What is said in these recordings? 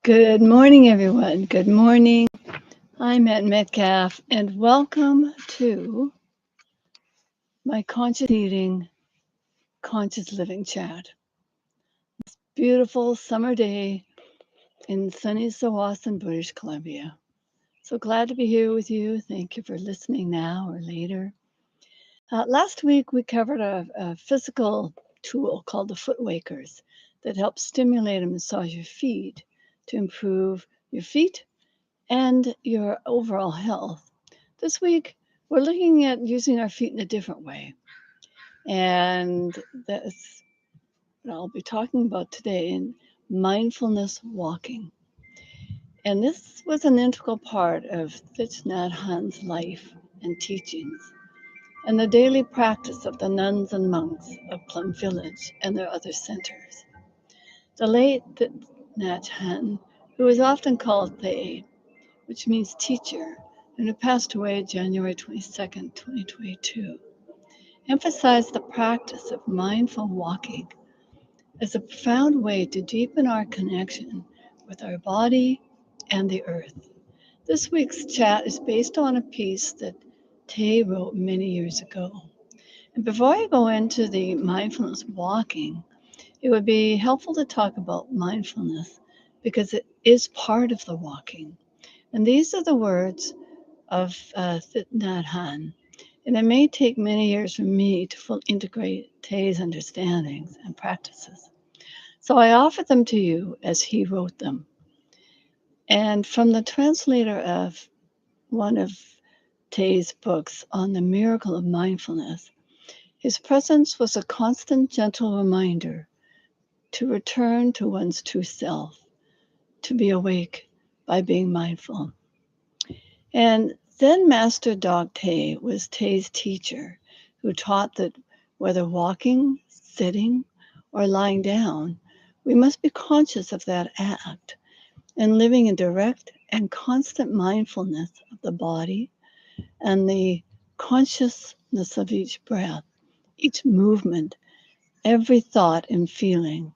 Good morning, everyone. Good morning. I'm Matt Metcalf, and welcome to my Conscious Eating, Conscious Living chat. Beautiful summer day in sunny Sawasan, British Columbia. So glad to be here with you. Thank you for listening now or later. Last week, we covered a physical tool called the foot wakers that helps stimulate and massage your feet to improve your feet and your overall health. This week, we're looking at using our feet in a different way. And that's what I'll be talking about today in mindfulness walking. And this was an integral part of Thich Nhat Hanh's life and teachings and the daily practice of the nuns and monks of Plum Village and their other centers. The late Thich Nhat Hanh, who is often called Thay, which means teacher, and who passed away January 22nd, 2022, emphasized the practice of mindful walking as a profound way to deepen our connection with our body and the earth. This week's chat is based on a piece that Tay wrote many years ago. And before I go into the mindfulness walking, it would be helpful to talk about mindfulness because it is part of the walking. And these are the words of Thich Nhat Hanh. And it may take many years for me to fully integrate Tay's understandings and practices. So I offer them to you as he wrote them. And from the translator of one of Tay's books on the miracle of mindfulness, his presence was a constant, gentle reminder to return to one's true self, to be awake by being mindful. And Zen Master Dog Tay was Tay's teacher, who taught that whether walking, sitting, or lying down, we must be conscious of that act and living in direct and constant mindfulness of the body and the consciousness of each breath, each movement, every thought and feeling,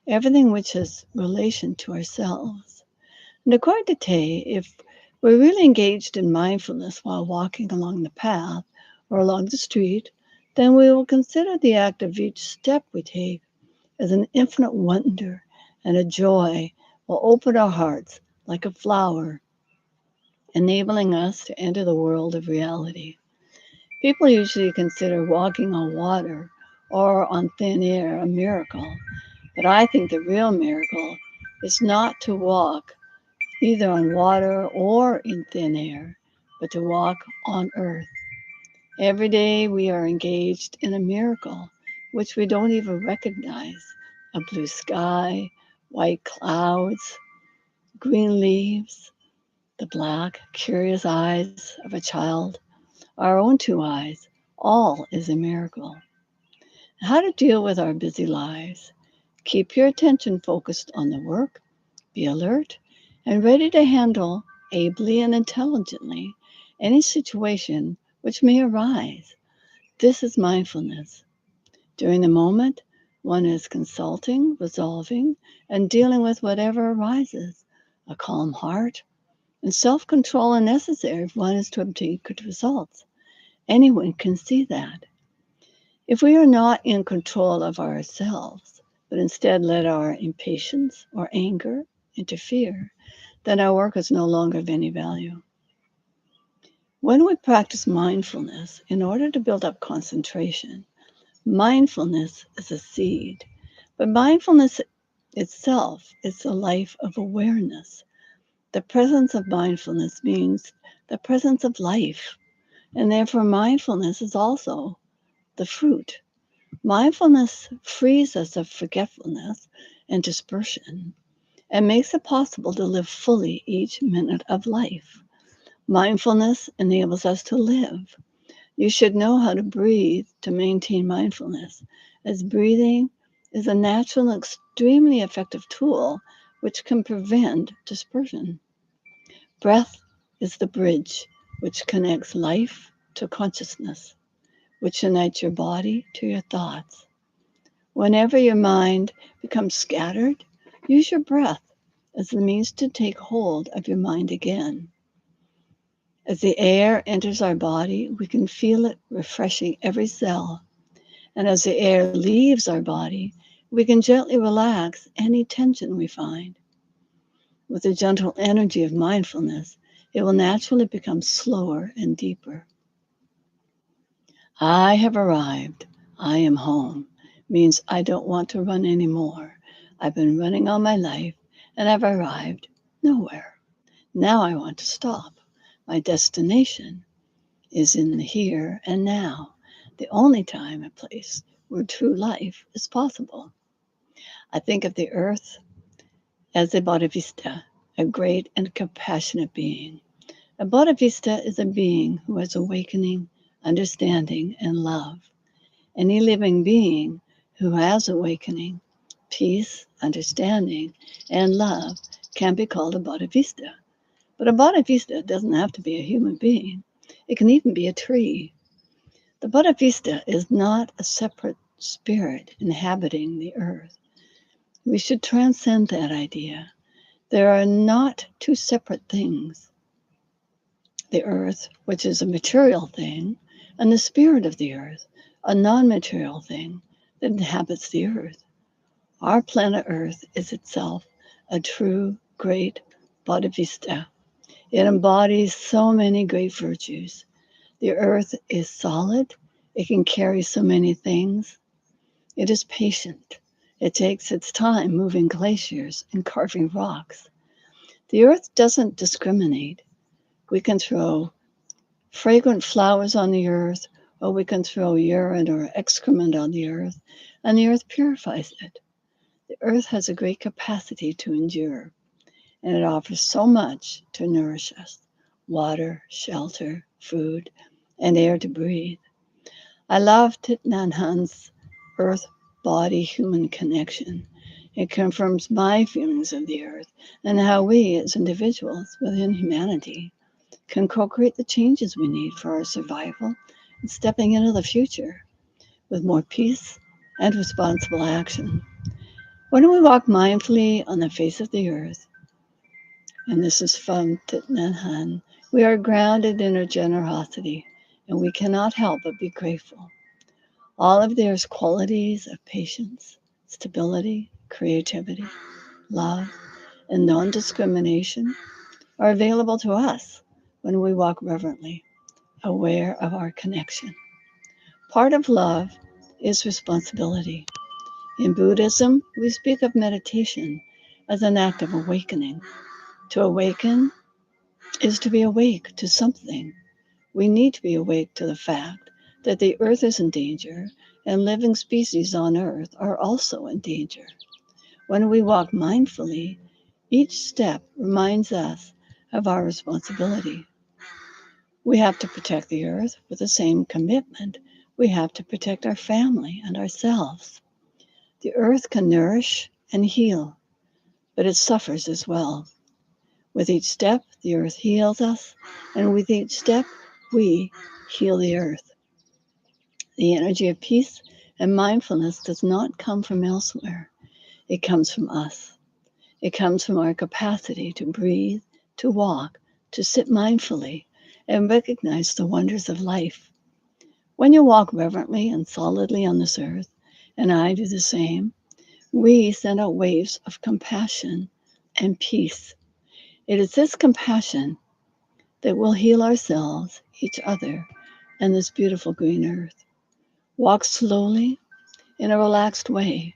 everything which has relation to ourselves. And according to Tay, if we're really engaged in mindfulness while walking along the path or along the street, then we will consider the act of each step we take as an infinite wonder and a joy will open our hearts like a flower, enabling us to enter the world of reality. People usually consider walking on water or on thin air a miracle, but I think the real miracle is not to walk either on water or in thin air, but to walk on earth. Every day we are engaged in a miracle which we don't even recognize: a blue sky, white clouds, green leaves, the black, curious eyes of a child, our own two eyes, all is a miracle. How to deal with our busy lives. Keep your attention focused on the work, be alert, and ready to handle ably and intelligently any situation which may arise. This is mindfulness. During the moment, one is consulting, resolving, and dealing with whatever arises. A calm heart and self-control are necessary if one is to obtain good results. Anyone can see that. If we are not in control of ourselves, but instead let our impatience or anger interfere, then our work is no longer of any value. When we practice mindfulness, in order to build up concentration, mindfulness is a seed, but mindfulness itself is a life of awareness. The presence of mindfulness means the presence of life, and therefore mindfulness is also the fruit. Mindfulness frees us of forgetfulness and dispersion and makes it possible to live fully each minute of life. Mindfulness enables us to live. You should know how to breathe to maintain mindfulness, as breathing is a natural and extremely effective tool which can prevent dispersion. Breath is the bridge which connects life to consciousness, which unites your body to your thoughts. Whenever your mind becomes scattered, use your breath as the means to take hold of your mind again. As the air enters our body, we can feel it refreshing every cell. And as the air leaves our body, we can gently relax any tension we find. With the gentle energy of mindfulness, it will naturally become slower and deeper. I have arrived. I am home means I don't want to run anymore. I've been running all my life and I've arrived nowhere. Now I want to stop. My destination is in the here and now, the only time and place where true life is possible. I think of the earth as a Bodhisattva, a great and compassionate being. A Bodhisattva is a being who has awakening, understanding, and love. Any living being who has awakening, peace, understanding, and love can be called a Bodhisattva. But a Bodhisattva doesn't have to be a human being. It can even be a tree. The Bodhisattva is not a separate spirit inhabiting the earth. We should transcend that idea. There are not two separate things: the earth, which is a material thing, and the spirit of the earth, a non material thing that inhabits the earth. Our planet Earth is itself a true, great Bodhisattva. It embodies so many great virtues. The earth is solid, it can carry so many things. It is patient. It takes its time moving glaciers and carving rocks. The earth doesn't discriminate. We can throw fragrant flowers on the earth, or we can throw urine or excrement on the earth, and the earth purifies it. The earth has a great capacity to endure, and it offers so much to nourish us: water, shelter, food, and air to breathe. I love Thich Nhat Hanh's earth body human connection. It confirms my feelings of the earth and how we as individuals within humanity can co-create the changes we need for our survival and stepping into the future with more peace and responsible action. When we walk mindfully on the face of the earth, and this is from Thich Nhat Hanh, we are grounded in our generosity, and we cannot help but be grateful. All of their qualities of patience, stability, creativity, love, and non discrimination are available to us when we walk reverently, aware of our connection. Part of love is responsibility. In Buddhism, we speak of meditation as an act of awakening. To awaken is to be awake to something. We need to be awake to the fact that the earth is in danger and living species on earth are also in danger. When we walk mindfully, each step reminds us of our responsibility. We have to protect the earth with the same commitment we have to protect our family and ourselves. The earth can nourish and heal, but it suffers as well. With each step, the earth heals us, and with each step, we heal the earth. The energy of peace and mindfulness does not come from elsewhere. It comes from us. It comes from our capacity to breathe, to walk, to sit mindfully, and recognize the wonders of life. When you walk reverently and solidly on this earth, and I do the same, we send out waves of compassion and peace. It is this compassion that will heal ourselves, each other, and this beautiful green earth. Walk slowly in a relaxed way.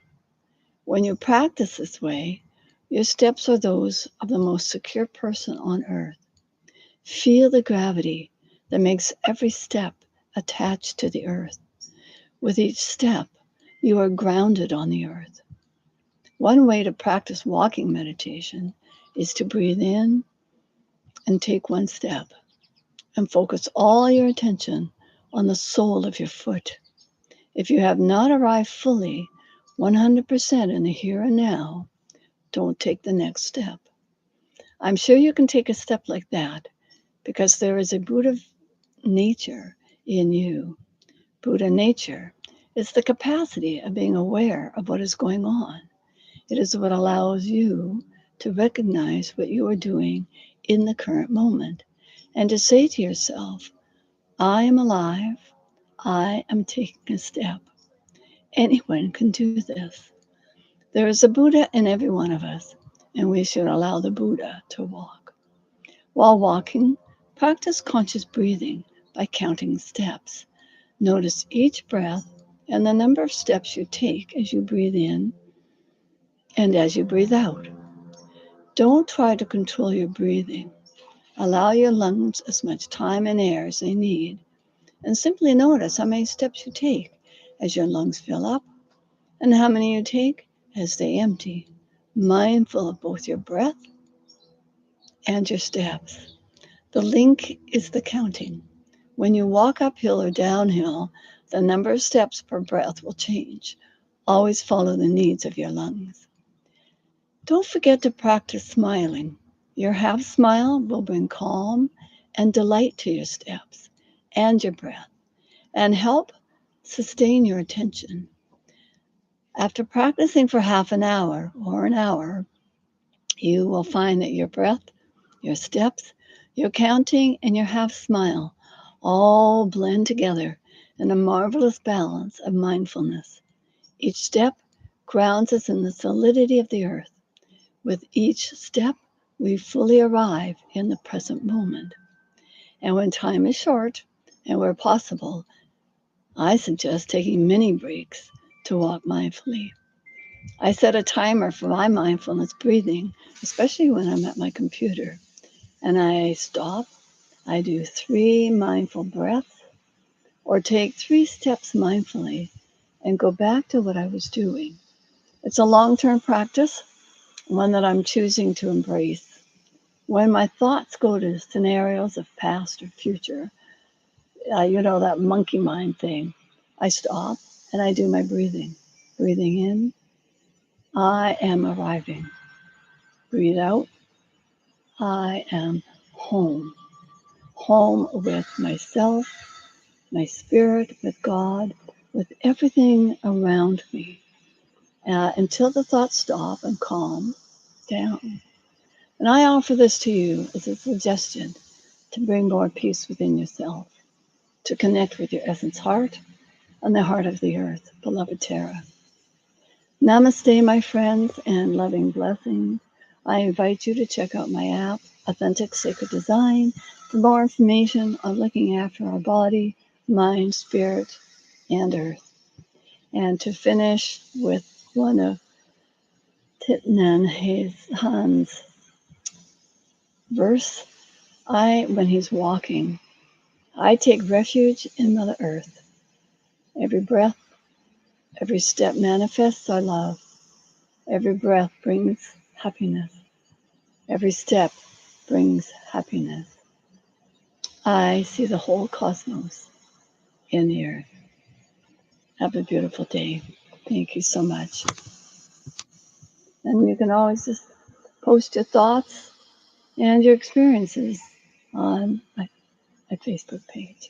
When you practice this way, your steps are those of the most secure person on earth. Feel the gravity that makes every step attached to the earth. With each step, you are grounded on the earth. One way to practice walking meditation is to breathe in and take one step and focus all your attention on the sole of your foot. If you have not arrived fully 100% in the here and now, don't take the next step. I'm sure you can take a step like that because there is a Buddha nature in you. Buddha nature is the capacity of being aware of what is going on. It is what allows you to recognize what you are doing in the current moment and to say to yourself, I am alive. I am taking a step. Anyone can do this. There is a Buddha in every one of us, and we should allow the Buddha to walk. While walking, practice conscious breathing by counting steps. Notice each breath and the number of steps you take as you breathe in and as you breathe out. Don't try to control your breathing. Allow your lungs as much time and air as they need, and simply notice how many steps you take as your lungs fill up and how many you take as they empty, mindful of both your breath and your steps. The link is the counting. When you walk uphill or downhill, the number of steps per breath will change. Always follow the needs of your lungs. Don't forget to practice smiling. Your half smile will bring calm and delight to your steps and your breath and help sustain your attention. After practicing for half an hour or an hour, you will find that your breath, your steps, your counting, and your half smile all blend together in a marvelous balance of mindfulness. Each step grounds us in the solidity of the earth. With each step, we fully arrive in the present moment. And when time is short and where possible, I suggest taking mini breaks to walk mindfully. I set a timer for my mindfulness breathing, especially when I'm at my computer. And I stop, I do 3 mindful breaths, or take 3 steps mindfully and go back to what I was doing. It's a long-term practice, one that I'm choosing to embrace. When my thoughts go to scenarios of past or future, that monkey mind thing, I stop and I do my breathing. Breathing in, I am arriving. Breathe out, I am home. Home with myself, my spirit, with God, with everything around me, until the thoughts stop and calm down. And I offer this to you as a suggestion to bring more peace within yourself, to connect with your essence heart and the heart of the earth, beloved Tara. Namaste, my friends, and loving blessings. I invite you to check out my app, Authentic Sacred Design, for more information on looking after our body, mind, spirit, and earth. And to finish with one of Thich Nhat Hanh's verse, when he's walking, I take refuge in Mother Earth. Every breath, every step manifests our love. Every breath brings happiness. Every step brings happiness. I see the whole cosmos in the earth. Have a beautiful day. Thank you so much. And you can always just post your thoughts and your experiences on my Facebook page.